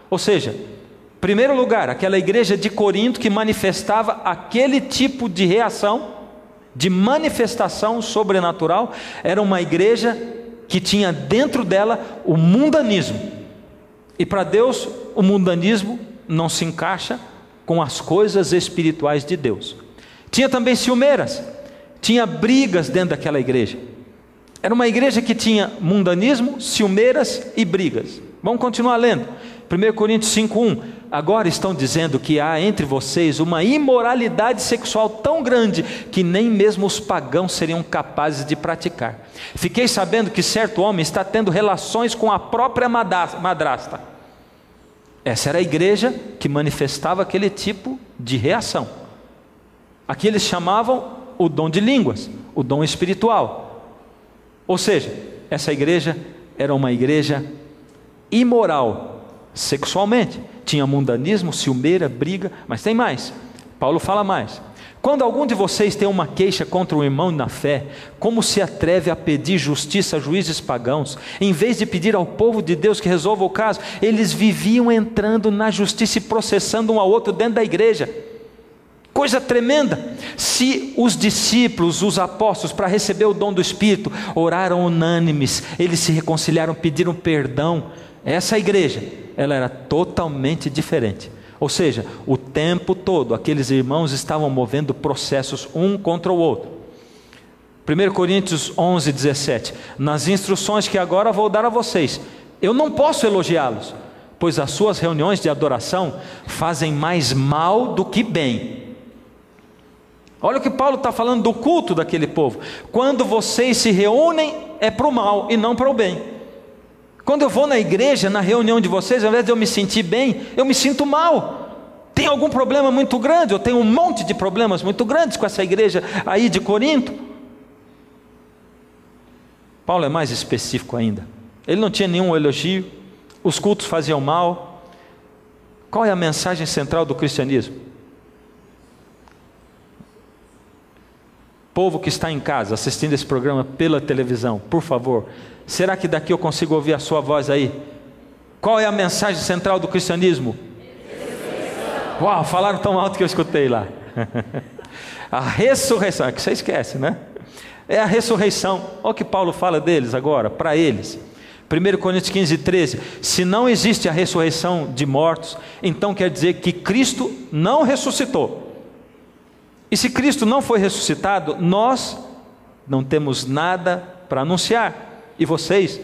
Ou seja, em primeiro lugar, aquela igreja de Corinto que manifestava aquele tipo de reação, de manifestação sobrenatural, era uma igreja que tinha dentro dela o mundanismo. E para Deus, o mundanismo não se encaixa com as coisas espirituais de Deus. Tinha também ciumeiras, tinha brigas dentro daquela igreja. Era uma igreja que tinha mundanismo, ciumeiras e brigas. Vamos continuar lendo. 1 Coríntios 5,1. Agora estão dizendo que há entre vocês uma imoralidade sexual tão grande que nem mesmo os pagãos seriam capazes de praticar. Fiquei sabendo que certo homem está tendo relações com a própria madrasta. Essa era a igreja que manifestava aquele tipo de reação. Aqui eles chamavam o dom de línguas, o dom espiritual. Ou seja, essa igreja era uma igreja imoral sexualmente. Tinha mundanismo, ciumeira, briga, mas tem mais. Paulo fala mais. Quando algum de vocês tem uma queixa contra um irmão na fé, como se atreve a pedir justiça a juízes pagãos? Em vez de pedir ao povo de Deus que resolva o caso, eles viviam entrando na justiça e processando um ao outro dentro da igreja. Coisa tremenda. Se os discípulos, os apóstolos, para receber o dom do Espírito, oraram unânimes, eles se reconciliaram, pediram perdão, essa igreja, ela era totalmente diferente. Ou seja, o tempo todo aqueles irmãos estavam movendo processos um contra o outro. 1 Coríntios 11, 17. Nas instruções que agora vou dar a vocês, eu não posso elogiá-los, pois as suas reuniões de adoração fazem mais mal do que bem. Olha o que Paulo está falando do culto daquele povo. Quando vocês se reúnem, é para o mal e não para o bem. Quando eu vou na igreja, na reunião de vocês, ao invés de eu me sentir bem, eu me sinto mal. Tem algum problema muito grande, eu tenho um monte de problemas muito grandes com essa igreja aí de Corinto. Paulo é mais específico ainda. Ele não tinha nenhum elogio, os cultos faziam mal. Qual é a mensagem central do cristianismo? Povo que está em casa assistindo esse programa pela televisão, por favor, será que daqui eu consigo ouvir a sua voz aí? Qual é a mensagem central do cristianismo? Uau, falaram tão alto que eu escutei lá. A ressurreição, é que você esquece, né? É a ressurreição. Olha o que Paulo fala deles agora, para eles. 1 Coríntios 15, 13. Se não existe a ressurreição de mortos, então quer dizer que Cristo não ressuscitou. E se Cristo não foi ressuscitado, nós não temos nada para anunciar. E vocês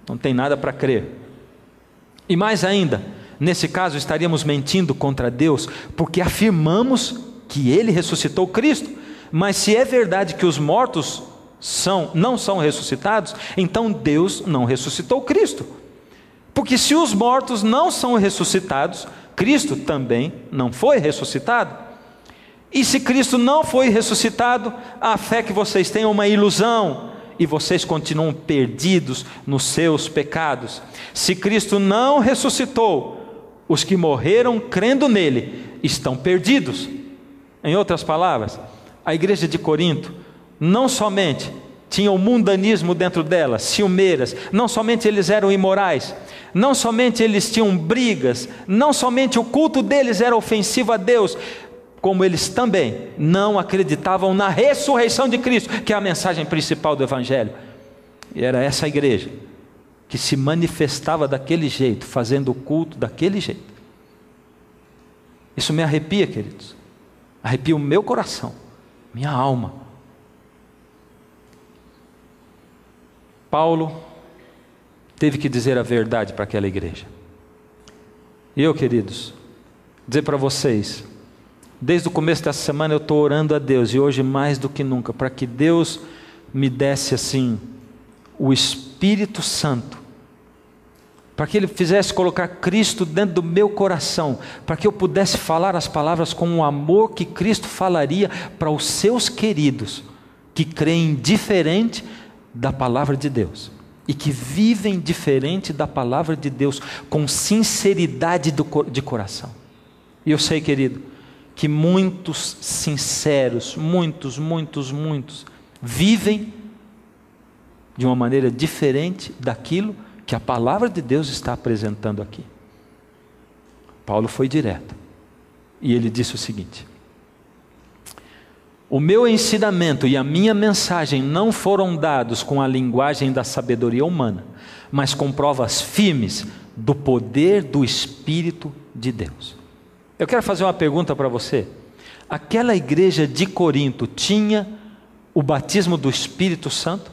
não têm nada para crer. E mais ainda, nesse caso estaríamos mentindo contra Deus, porque afirmamos que Ele ressuscitou Cristo. Mas se é verdade que os mortos não são ressuscitados, então Deus não ressuscitou Cristo. Porque se os mortos não são ressuscitados, Cristo também não foi ressuscitado. E se Cristo não foi ressuscitado, a fé que vocês têm é uma ilusão, e vocês continuam perdidos nos seus pecados. Se Cristo não ressuscitou, os que morreram crendo nele estão perdidos. Em outras palavras, a igreja de Corinto não somente tinha o mundanismo dentro dela, ciumeiras, não somente eles eram imorais, não somente eles tinham brigas, não somente o culto deles era ofensivo a Deus, como eles também não acreditavam na ressurreição de Cristo, que é a mensagem principal do Evangelho. E era essa igreja que se manifestava daquele jeito, fazendo o culto daquele jeito. Isso me arrepia, queridos, arrepia o meu coração, minha alma. Paulo teve que dizer a verdade para aquela igreja. E eu, queridos, dizer para vocês, desde o começo dessa semana eu estou orando a Deus, e hoje mais do que nunca, para que Deus me desse assim, o Espírito Santo, para que Ele fizesse colocar Cristo dentro do meu coração, para que eu pudesse falar as palavras com o amor que Cristo falaria para os seus queridos, que creem diferente da palavra de Deus, e que vivem diferente da palavra de Deus, com sinceridade de coração. E eu sei, querido, que muitos sinceros, muitos, vivem de uma maneira diferente daquilo que a palavra de Deus está apresentando aqui. Paulo foi direto, e ele disse o seguinte: o meu ensinamento e a minha mensagem não foram dados com a linguagem da sabedoria humana, mas com provas firmes do poder do Espírito de Deus. Eu quero fazer uma pergunta para você. Aquela igreja de Corinto tinha o batismo do Espírito Santo?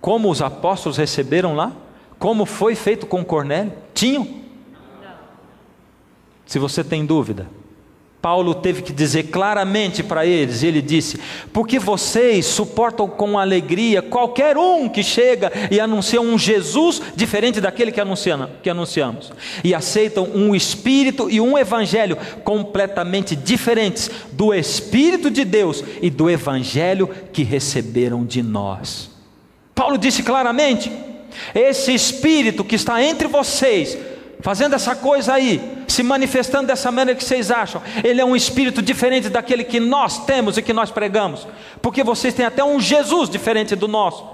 Como os apóstolos receberam lá? Como foi feito com Cornélio? Tinham? Se você tem dúvida, Paulo teve que dizer claramente para eles, ele disse: porque vocês suportam com alegria qualquer um que chega e anuncia um Jesus diferente daquele que anunciamos, e aceitam um Espírito e um Evangelho completamente diferentes do Espírito de Deus e do Evangelho que receberam de nós. Paulo disse claramente: esse Espírito que está entre vocês, fazendo essa coisa aí, se manifestando dessa maneira que vocês acham, ele é um espírito diferente daquele que nós temos e que nós pregamos, porque vocês têm até um Jesus diferente do nosso.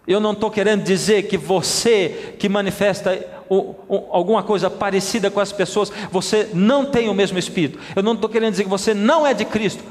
Eu não estou querendo dizer que você que manifesta alguma coisa parecida com as pessoas, você não tem o mesmo espírito. Eu não estou querendo dizer que você não é de Cristo.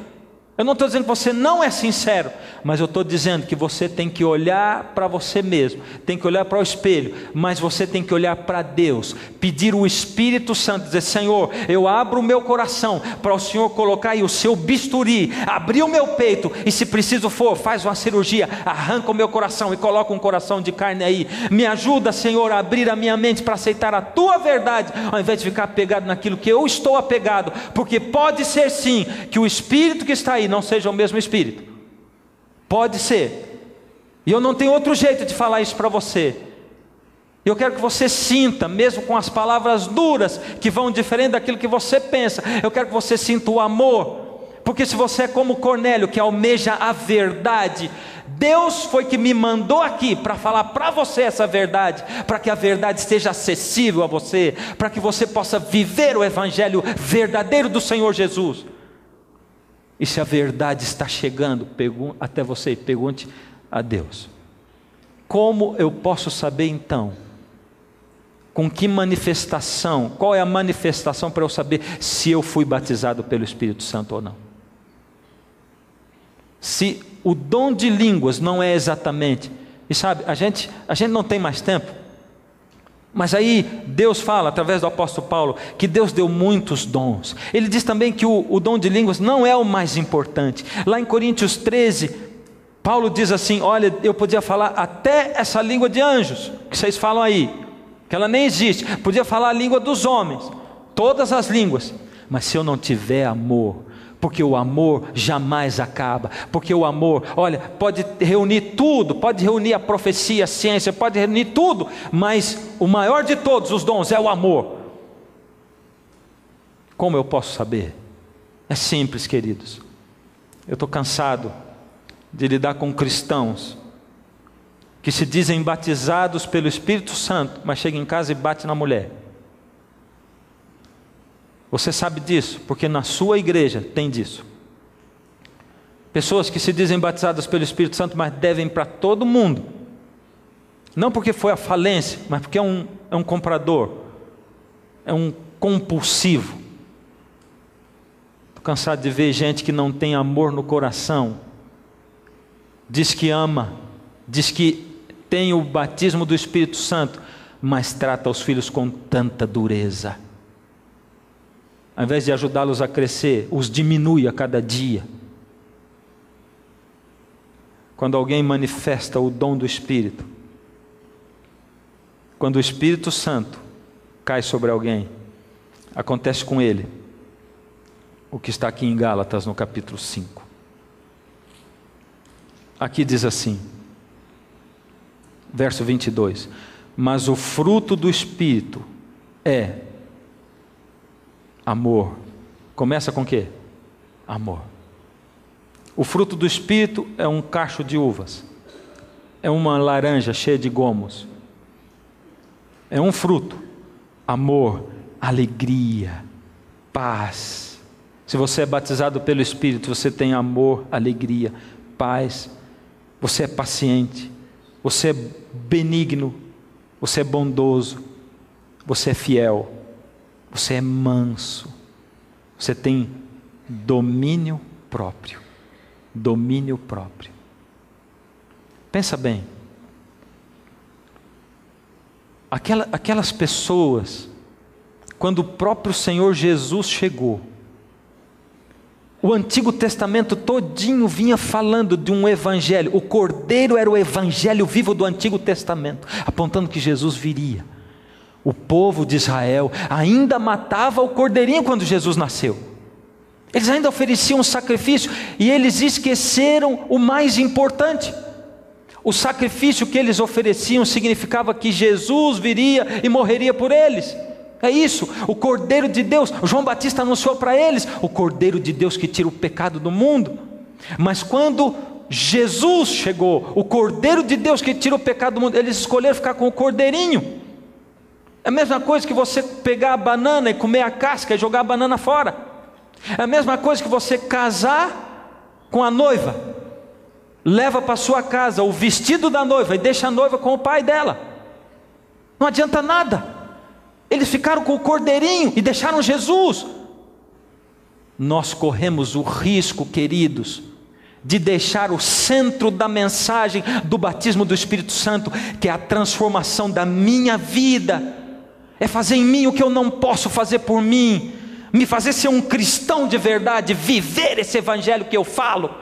Eu não estou dizendo que você não é sincero, mas eu estou dizendo que você tem que olhar para você mesmo, tem que olhar para o espelho, mas você tem que olhar para Deus, pedir o Espírito Santo, dizer: Senhor, eu abro o meu coração para o Senhor colocar aí o seu bisturi, abrir o meu peito, e se preciso for, faz uma cirurgia, arranca o meu coração e coloca um coração de carne aí. Me ajuda, Senhor, a abrir a minha mente para aceitar a Tua verdade, ao invés de ficar apegado naquilo que eu estou apegado, porque pode ser sim, que o Espírito que está aí não seja o mesmo Espírito. Pode ser. E eu não tenho outro jeito de falar isso para você. Eu quero que você sinta, mesmo com as palavras duras, que vão diferente daquilo que você pensa, eu quero que você sinta o amor. Porque se você é como Cornélio, que almeja a verdade, Deus foi que me mandou aqui para falar para você essa verdade, para que a verdade esteja acessível a você, para que você possa viver o Evangelho verdadeiro do Senhor Jesus. E se a verdade está chegando até você, pergunte a Deus: como eu posso saber então Com que manifestação? Qual é a manifestação para eu saber se eu fui batizado pelo Espírito Santo ou não? Se o dom de línguas não é exatamente... E sabe, a gente não tem mais tempo. Mas aí Deus fala, através do apóstolo Paulo, que Deus deu muitos dons. Ele diz também que o dom de línguas não é o mais importante. Lá em Coríntios 13, Paulo diz assim: olha, eu podia falar até essa língua de anjos, que vocês falam aí, que ela nem existe. Podia falar a língua dos homens, todas as línguas. Mas se eu não tiver amor, porque o amor jamais acaba, porque o amor, olha, pode reunir tudo, pode reunir a profecia, a ciência, pode reunir tudo, mas o maior de todos os dons é o amor. Como eu posso saber? É simples, queridos. Eu estou cansado de lidar com cristãos que se dizem batizados pelo Espírito Santo, mas chegam em casa e batem na mulher. Você sabe disso, porque na sua igreja tem disso. Pessoas que se dizem batizadas pelo Espírito Santo, mas devem para todo mundo. Não porque foi a falência, mas porque é um comprador, é um compulsivo. Estou cansado de ver gente que não tem amor no coração. Diz que ama, diz que tem o batismo do Espírito Santo, mas trata os filhos com tanta dureza. Ao invés de ajudá-los a crescer, os diminui a cada dia. Quando alguém manifesta o dom do Espírito, quando o Espírito Santo cai sobre alguém, acontece com ele o que está aqui em Gálatas no capítulo 5. Aqui diz assim, verso 22, mas o fruto do Espírito é amor. Começa com o quê? Amor. O fruto do Espírito é um cacho de uvas, é uma laranja cheia de gomos, é um fruto. Amor, alegria, paz. Se você é batizado pelo Espírito, você tem amor, alegria, paz. Você é paciente, você é benigno, você é bondoso, você é fiel, você é manso, você tem domínio próprio. Domínio próprio. Pensa bem, aquelas pessoas, quando o próprio Senhor Jesus chegou, o Antigo Testamento todinho vinha falando de um evangelho. O Cordeiro era o evangelho vivo do Antigo Testamento, apontando que Jesus viria. O povo de Israel ainda matava o cordeirinho quando Jesus nasceu. Eles ainda ofereciam um sacrifício e eles esqueceram o mais importante. O sacrifício que eles ofereciam significava que Jesus viria e morreria por eles. É isso, o Cordeiro de Deus. João Batista anunciou para eles: o Cordeiro de Deus que tira o pecado do mundo. Mas quando Jesus chegou, o Cordeiro de Deus que tira o pecado do mundo, eles escolheram ficar com o cordeirinho. É a mesma coisa que você pegar a banana e comer a casca e jogar a banana fora. É a mesma coisa que você casar com a noiva, leva para sua casa o vestido da noiva e deixa a noiva com o pai dela. Não adianta nada. Eles ficaram com o cordeirinho e deixaram Jesus. Nós corremos o risco, queridos, de deixar o centro da mensagem do batismo do Espírito Santo, que é a transformação da minha vida, é fazer em mim o que eu não posso fazer por mim, me fazer ser um cristão de verdade, viver esse evangelho que eu falo,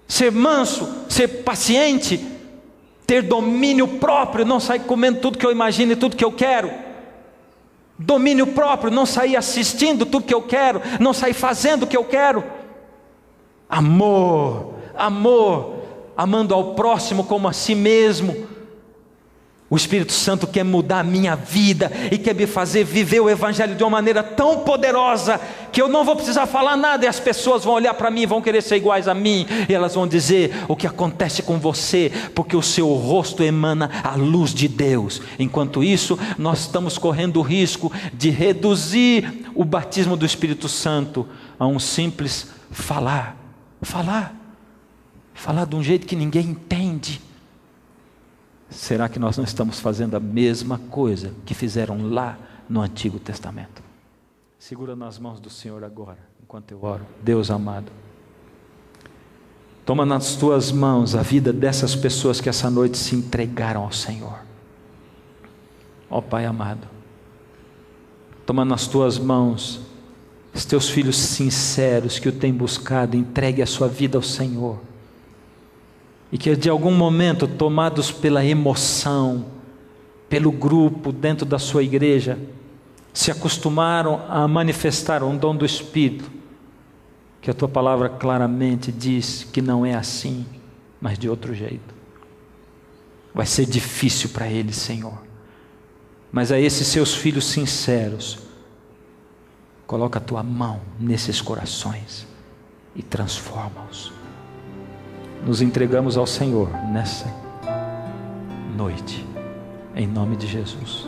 ser manso, ser paciente, ter domínio próprio, não sair comendo tudo que eu imagino e tudo que eu quero. Domínio próprio, não sair assistindo tudo que eu quero, não sair fazendo o que eu quero. Amor, amor, amando ao próximo como a si mesmo. O Espírito Santo quer mudar a minha vida e quer me fazer viver o Evangelho de uma maneira tão poderosa que eu não vou precisar falar nada e as pessoas vão olhar para mim e vão querer ser iguais a mim, e elas vão dizer o que acontece com você, porque o seu rosto emana a luz de Deus. Enquanto isso, nós estamos correndo o risco de reduzir o batismo do Espírito Santo a um simples falar de um jeito que ninguém entende. será que nós não estamos fazendo a mesma coisa que fizeram lá no Antigo Testamento? Segura nas mãos do Senhor agora, enquanto eu oro. Deus amado, toma nas tuas mãos a vida dessas pessoas que essa noite se entregaram ao Senhor. Ó Pai amado, toma nas tuas mãos os teus filhos sinceros que o têm buscado, entregue a sua vida ao Senhor. E que de algum momento, tomados pela emoção, pelo grupo dentro da sua igreja, se acostumaram a manifestar um dom do Espírito, que a tua palavra claramente diz que não é assim, mas de outro jeito. Vai ser difícil para eles, Senhor. Mas a esses seus filhos sinceros, coloca a tua mão nesses corações e transforma-os. Nos entregamos ao Senhor nessa noite, em nome de Jesus.